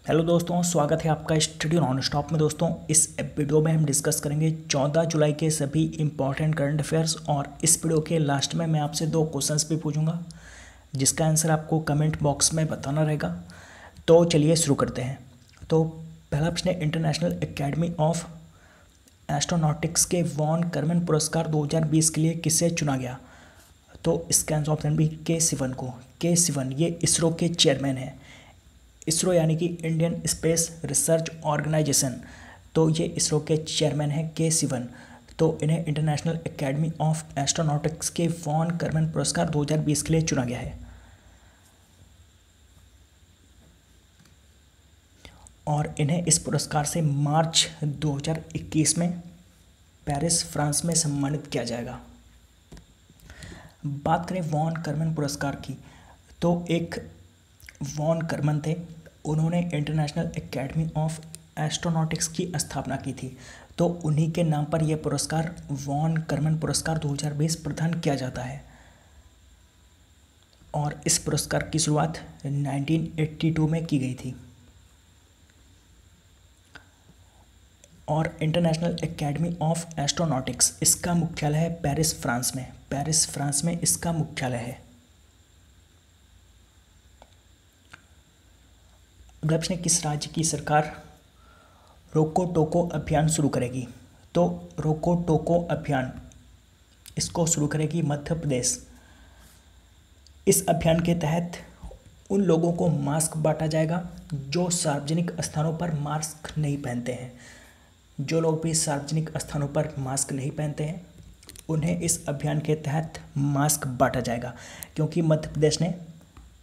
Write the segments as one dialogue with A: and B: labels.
A: Hello दोस्तों, स्वागत है आपका स्टडी नॉन स्टॉप में। दोस्तों, इस वीडियो में हम डिस्कस करेंगे 14 जुलाई के सभी इंपॉर्टेंट करंट अफेयर्स। और इस वीडियो के लास्ट में मैं आपसे 2 क्वेश्चंस भी पूछूंगा जिसका आंसर आपको कमेंट बॉक्स में बताना रहेगा। तो चलिए शुरू करते हैं। तो पहला प्रश्न है, इंटरनेशनल एकेडमी ऑफ एस्ट्रोनॉटिक्स के वॉन करमन पुरस्कार 2020 के लिए किसे चुना गया? तो इसका आंसर ऑप्शन बी के सिवन को। के सिवन ये इसरो के चेयरमैन हैं। इसरो यानी कि इंडियन स्पेस रिसर्च ऑर्गेनाइजेशन, तो ये इसरो के चेयरमैन हैं के सिवन। तो इन्हें इंटरनेशनल एकेडमी ऑफ एस्ट्रोनॉटिक्स के वॉन करमन पुरस्कार 2020 के लिए चुना गया है। और इन्हें इस पुरस्कार से मार्च 2021 में पेरिस, फ्रांस में सम्मानित किया जाएगा। बात करें वॉन करमन पुरस्कार की, तो एक वॉन करमन थे, उन्होंने इंटरनेशनल एकेडमी ऑफ एस्ट्रोनॉटिक्स की स्थापना की थी। तो उन्हीं के नाम पर यह पुरस्कार वॉन करमन पुरस्कार 2020 प्रदान किया जाता है। और इस पुरस्कार की शुरुआत 1982 में की गई थी। और इंटरनेशनल एकेडमी ऑफ एस्ट्रोनॉटिक्स, इसका मुख्यालय है पेरिस, फ्रांस में। पेरिस, फ्रांस में इसका मुख्यालय है। अगला प्रश्न, किस राज्य की सरकार रोको टोको अभियान शुरू करेगी? तो रोको टोको अभियान इसको शुरू करेगी मध्य प्रदेश। इस अभियान के तहत उन लोगों को मास्क बांटा जाएगा जो सार्वजनिक स्थानों पर मास्क नहीं पहनते हैं। जो लोग भी सार्वजनिक स्थानों पर मास्क नहीं पहनते हैं उन्हें इस अभियान के तहत मास्क बांटा जाएगा, क्योंकि मध्य प्रदेश ने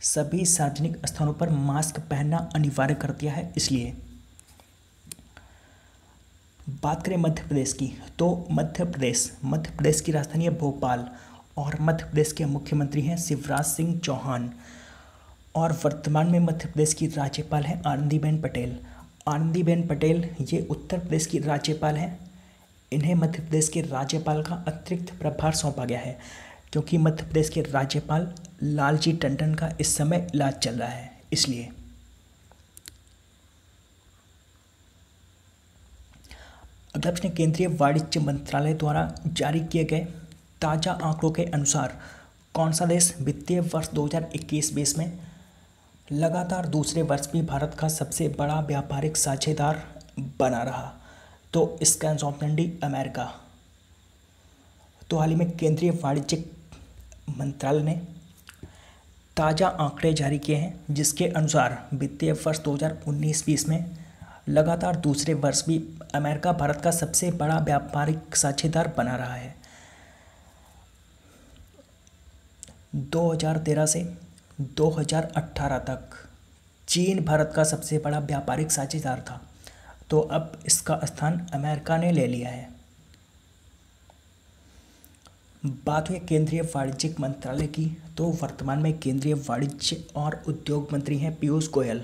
A: सभी सार्वजनिक स्थानों पर मास्क पहनना अनिवार्य कर दिया है, इसलिए। बात करें मध्य प्रदेश की, तो मध्य प्रदेश की राजधानी है भोपाल। और मध्य प्रदेश के मुख्यमंत्री हैं शिवराज सिंह चौहान। और वर्तमान में मध्य प्रदेश की राज्यपाल हैं आनंदीबेन पटेल। आनंदीबेन पटेल ये उत्तर प्रदेश की राज्यपाल हैं। इन्हें मध्य प्रदेश के राज्यपाल का अतिरिक्त प्रभार सौंपा गया है, क्योंकि मध्य प्रदेश के राज्यपाल लालजी टंडन का इस समय इलाज चल रहा है, इसलिए। अगला प्रश्न, केंद्रीय वाणिज्य मंत्रालय द्वारा जारी किए गए ताज़ा आंकड़ों के अनुसार कौन सा देश वित्तीय वर्ष 2021-20 में लगातार दूसरे वर्ष भी भारत का सबसे बड़ा व्यापारिक साझेदार बना रहा? तो इसका आंसर ऑप्शन डी अमेरिका। तो हाल ही में केंद्रीय वाणिज्य मंत्रालय ने ताज़ा आंकड़े जारी किए हैं, जिसके अनुसार वित्तीय वर्ष 2019-20 में लगातार दूसरे वर्ष भी अमेरिका भारत का सबसे बड़ा व्यापारिक साझेदार बना रहा है। 2013 से 2018 तक चीन भारत का सबसे बड़ा व्यापारिक साझेदार था, तो अब इसका स्थान अमेरिका ने ले लिया है। बात हुई केंद्रीय वाणिज्य मंत्रालय की, तो वर्तमान में केंद्रीय वाणिज्य और उद्योग मंत्री हैं पीयूष गोयल।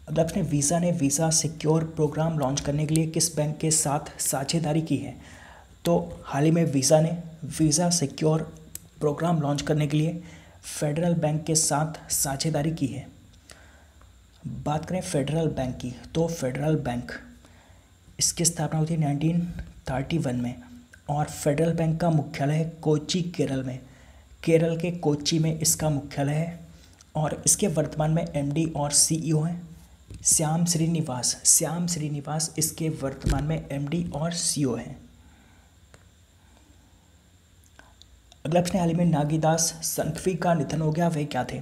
A: अगला प्रश्न, वीज़ा ने वीज़ा सिक्योर प्रोग्राम लॉन्च करने के लिए किस बैंक के साथ साझेदारी की है? तो हाल ही में वीज़ा ने वीज़ा सिक्योर प्रोग्राम लॉन्च करने के लिए फेडरल बैंक के साथ साझेदारी की है। बात करें फेडरल बैंक की, तो फेडरल बैंक इसकी स्थापना हुई थी 1931 में। और फेडरल बैंक का मुख्यालय है कोच्चि, केरल में। केरल के कोच्चि में इसका मुख्यालय है। और इसके वर्तमान में एमडी और सीईओ हैं श्याम श्रीनिवास इसके वर्तमान में एमडी और सीईओ हैं। अगला प्रश्न, हाल ही में नागीदास संघवी का निधन हो गया, वे क्या थे?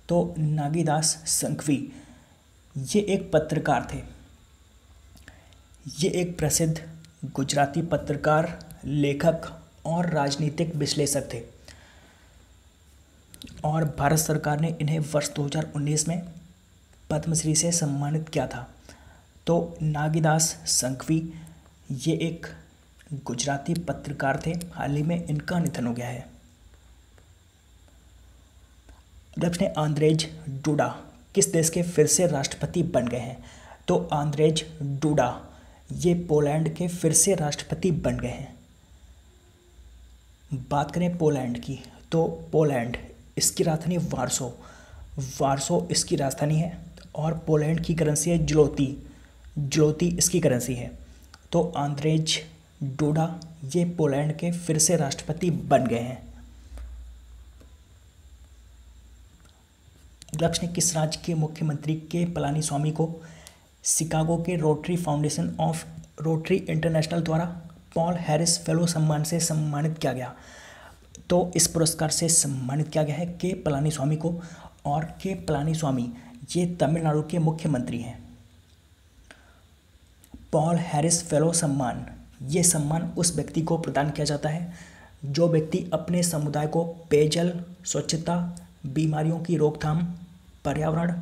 A: तो नागीदास संघवी ये एक पत्रकार थे। ये एक प्रसिद्ध गुजराती पत्रकार, लेखक और राजनीतिक विश्लेषक थे। और भारत सरकार ने इन्हें वर्ष 2019 में पद्मश्री से सम्मानित किया था। तो नागीदास संघवी ये एक गुजराती पत्रकार थे, हाल ही में इनका निधन हो गया है। प्रश्न, आंद्रेज डूडा किस देश के फिर से राष्ट्रपति बन गए हैं? तो आंद्रेज डूडा ये पोलैंड के फिर से राष्ट्रपति बन गए हैं। बात करें पोलैंड की, तो पोलैंड इसकी राजधानी वार्सो, वार्सो इसकी राजधानी है। और पोलैंड की करेंसी है ज्लोटी, ज्लोटी इसकी करेंसी है। तो आंद्रेज डूडा ये पोलैंड के फिर से राष्ट्रपति बन गए हैं। अगला प्रश्न, किस राज्य के मुख्यमंत्री के पलानीस्वामी को शिकागो के rotary foundation of rotary international द्वारा पॉल हैरिस फेलो सम्मान से सम्मानित किया गया? तो इस पुरस्कार से सम्मानित किया गया है के पलानीस्वामी को। और के पलानीस्वामी ये तमिलनाडु के मुख्यमंत्री हैं। पॉल हैरिस फेलो सम्मान, ये सम्मान उस व्यक्ति को प्रदान किया जाता है जो व्यक्ति अपने समुदाय को पेयजल, स्वच्छता, बीमारियों की रोकथाम, पर्यावरण,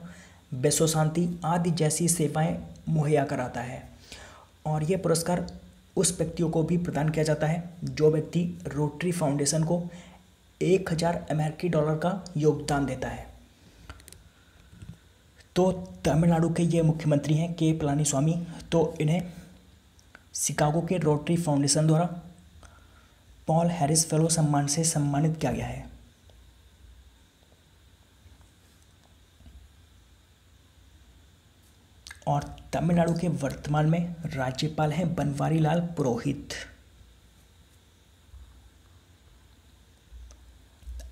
A: विश्व शांति आदि जैसी सेवाएं मुहैया कराता है। और ये पुरस्कार उस व्यक्तियों को भी प्रदान किया जाता है जो व्यक्ति रोटरी फाउंडेशन को 1000 अमेरिकी डॉलर का योगदान देता है। तो तमिलनाडु के ये मुख्यमंत्री हैं के पलानीस्वामी। तो इन्हें शिकागो के रोटरी फाउंडेशन द्वारा पॉल हैरिस फेलो सम्मान से सम्मानित किया गया है। और तमिलनाडु के वर्तमान में राज्यपाल हैं बनवारी लाल पुरोहित।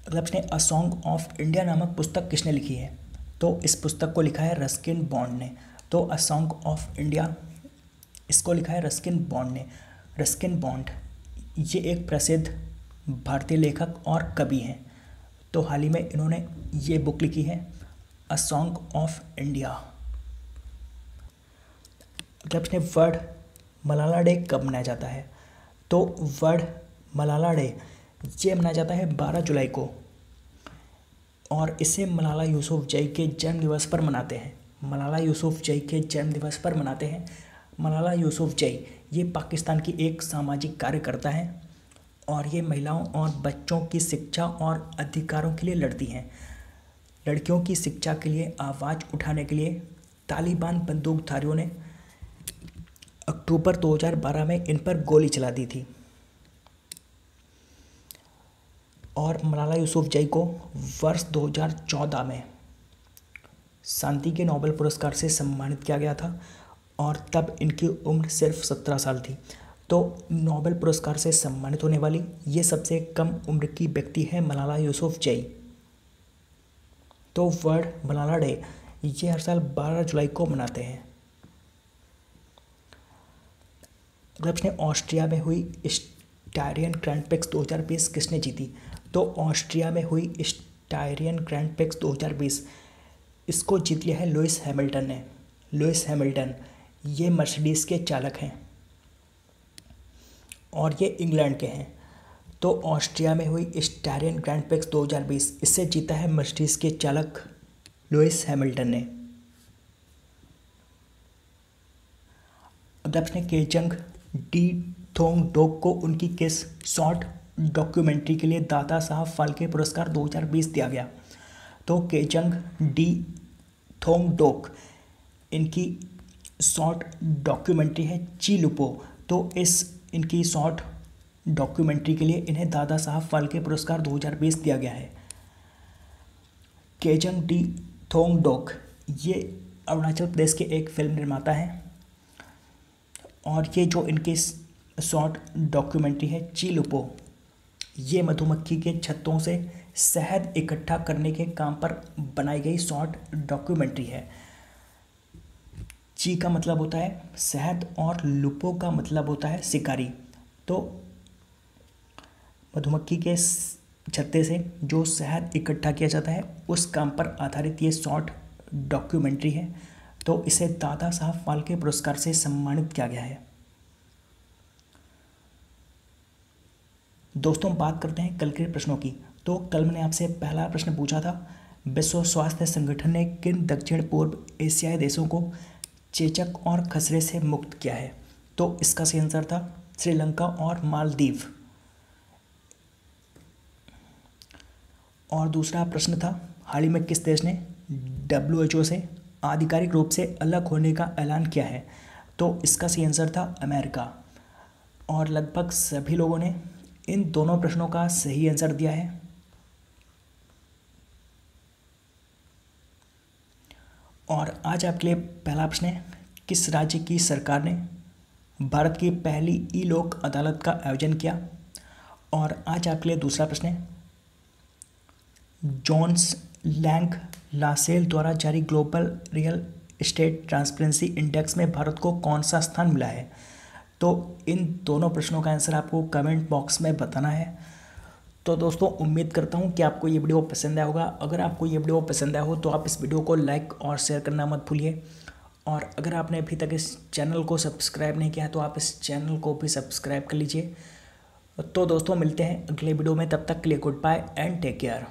A: अगला प्रश्न, अ सॉन्ग ऑफ इंडिया नामक पुस्तक किसने लिखी है? तो इस पुस्तक को लिखा है रस्किन बॉन्ड ने। तो अ सॉन्ग ऑफ इंडिया इसको लिखा है रस्किन बॉन्ड ने। रस्किन बॉन्ड ये एक प्रसिद्ध भारतीय लेखक और कवि हैं। तो हाल ही में इन्होंने ये बुक लिखी है अ सॉन्ग ऑफ इंडिया। अगला प्रश्न, वर्ल्ड मलाला डे कब मनाया जाता है? तो वर्ल्ड मलाला डे ये मनाया जाता है 12 जुलाई को। और इसे मलाला यूसुफजई के जन्म दिवस पर मनाते हैं। मलाला यूसुफजई के जन्म दिवस पर मनाते हैं। मलाला यूसुफजई ये पाकिस्तान की एक सामाजिक कार्यकर्ता है और ये महिलाओं और बच्चों की शिक्षा और अधिकारों के लिए लड़ती हैं। लड़कियों की शिक्षा के लिए आवाज़ उठाने के लिए तालिबान बंदूकधारियों ने अक्टूबर 2012 में इन पर गोली चला दी थी। और मलाला यूसुफजई को वर्ष 2014 में शांति के नोबेल पुरस्कार से सम्मानित किया गया था और तब इनकी उम्र सिर्फ 17 साल थी। तो नोबेल पुरस्कार से सम्मानित होने वाली ये सबसे कम उम्र की व्यक्ति है मलाला यूसुफजई। तो वर्ल्ड मलाला डे ये हर साल 12 जुलाई को मनाते हैं। अगला प्रश्न, ऑस्ट्रिया में हुई स्टायरियन ग्रैंड प्रिक्स 2020 किसने जीती? तो ऑस्ट्रिया में हुई स्टायरियन ग्रैंड प्रिक्स 2020 इसको जीत लिया है लुइस हैमिल्टन ने। लुइस हैमिल्टन ये मर्सिडीज़ के चालक हैं और ये इंग्लैंड के हैं। तो ऑस्ट्रिया में हुई स्टायरियन ग्रैंड प्रिक्स 2020 इससे जीता है मर्सिडीज़ के चालक लुइस हैमिल्टन ने। अगला प्रश्न, केचंग डी थोंग डोक को उनकी किस शॉर्ट डॉक्यूमेंट्री के लिए दादा साहब फाल्के पुरस्कार 2020 दिया गया? तो केचंग डी थोंग डोक इनकी शॉर्ट डॉक्यूमेंट्री है चीलुपो। तो इनकी शॉर्ट डॉक्यूमेंट्री के लिए इन्हें दादा साहब फाल्के पुरस्कार 2020 दिया गया है। केचंग डी थोंग डोक ये अरुणाचल प्रदेश के एक फिल्म निर्माता हैं और ये जो इनकी शॉर्ट डॉक्यूमेंट्री है चीलुपो ये मधुमक्खी के छत्तों से शहद इकट्ठा करने के काम पर बनाई गई शॉर्ट डॉक्यूमेंट्री है। ची का मतलब होता है शहद और लुपो का मतलब होता है शिकारी। तो मधुमक्खी के छत्ते से जो शहद इकट्ठा किया जाता है उस काम पर आधारित ये शॉर्ट डॉक्यूमेंट्री है। तो इसे दादा साहब फाल्के पुरस्कार से सम्मानित किया गया है। दोस्तों बात करते हैं कल के प्रश्नों की। तो कल मैंने आपसे पहला प्रश्न पूछा था, विश्व स्वास्थ्य संगठन ने किन दक्षिण पूर्व एशियाई देशों को चेचक और खसरे से मुक्त किया है? तो इसका सही आंसर था श्रीलंका और मालदीव। और दूसरा प्रश्न था, हाल ही में किस देश ने WHO से आधिकारिक रूप से अलग होने का ऐलान किया है? तो इसका सही आंसर था अमेरिका। और लगभग सभी लोगों ने इन दोनों प्रश्नों का सही आंसर दिया है। और आज आपके लिए पहला प्रश्न है, किस राज्य की सरकार ने भारत की पहली ई लोक अदालत का आयोजन किया। और आज आपके लिए दूसरा प्रश्न है, जोन्स लैंग लासेल द्वारा जारी global real estate transparency index में भारत को कौन सा स्थान मिला है। तो इन दोनों प्रश्नों का आंसर आपको कमेंट बॉक्स में बताना है। तो दोस्तों उम्मीद करता हूँ कि आपको ये वीडियो पसंद आया होगा। अगर आपको ये वीडियो पसंद आया हो तो आप इस वीडियो को लाइक और शेयर करना मत भूलिए। और अगर आपने अभी तक इस चैनल को सब्सक्राइब नहीं किया है तो आप इस चैनल को भी सब्सक्राइब कर लीजिए। तो दोस्तों मिलते हैं अगले वीडियो में, तब तक के लिए goodbye and take care.